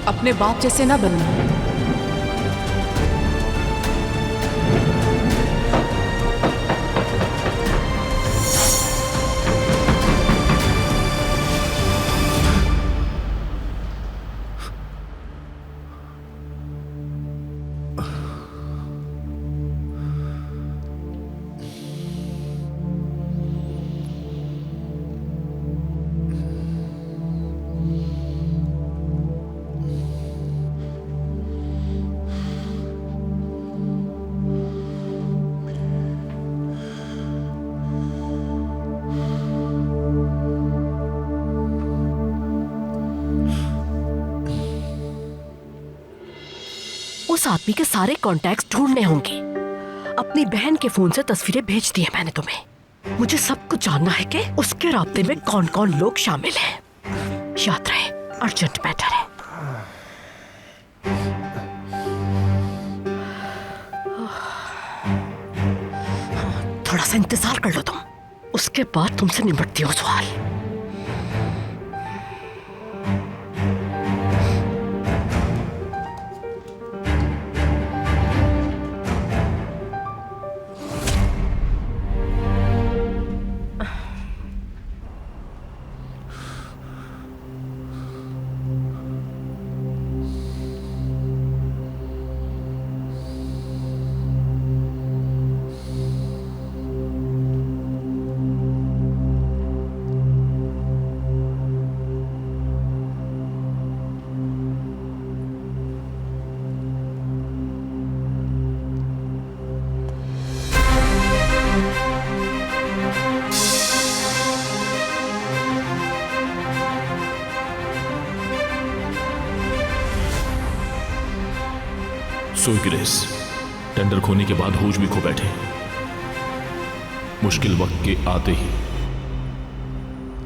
अपने बाप जैसे ना बनना। उस आदमी के सारे कॉन्टैक्ट्स ढूंढने होंगे। अपनी बहन के फोन से तस्वीरें भेज दी है मैंने तुम्हें। मुझे सब कुछ जानना है कि उसके राब्ते में कौन कौन लोग शामिल हैं। याद रहे, अर्जेंट मैटर है। थोड़ा सा इंतजार कर लो तुम, उसके बाद तुमसे निपटती हो सवाल। सो ग्रेस, टेंडर खोने के बाद होश भी खो बैठे। मुश्किल वक्त के आते ही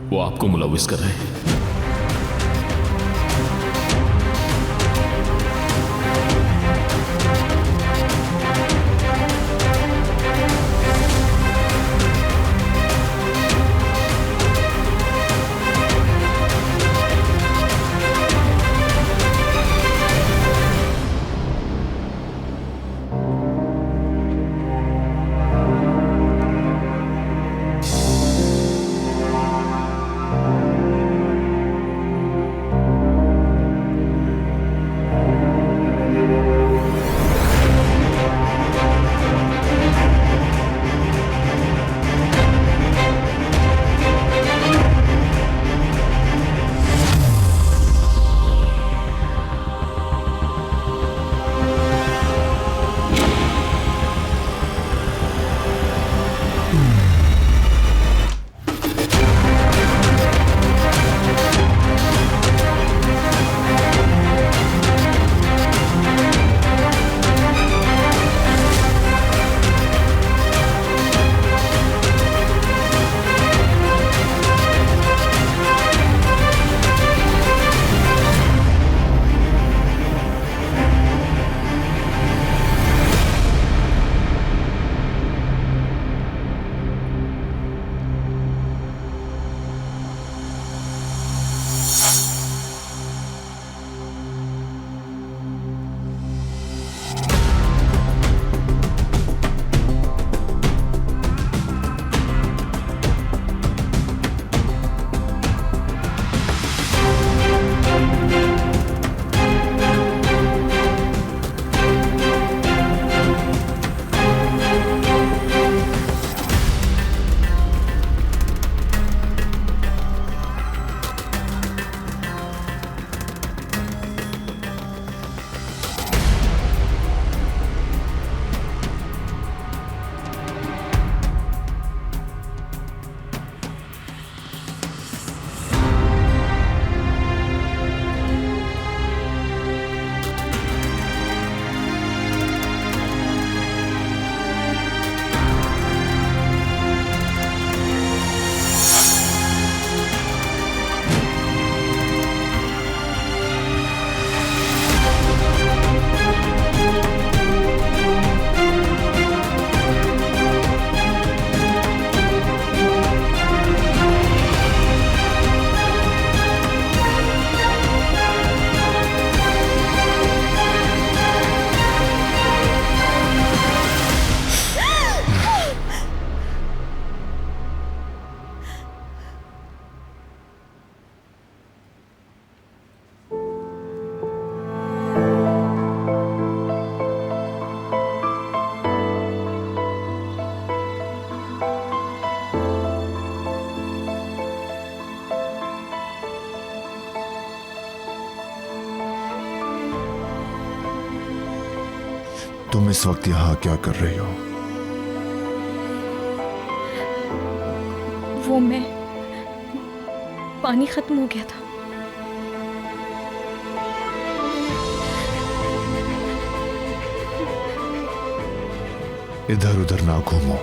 वो आपको मुलविस कर रहे हैं। तुम इस वक्त यहां क्या कर रही हो? वो मैं पानी खत्म हो गया था। इधर उधर ना घूमो।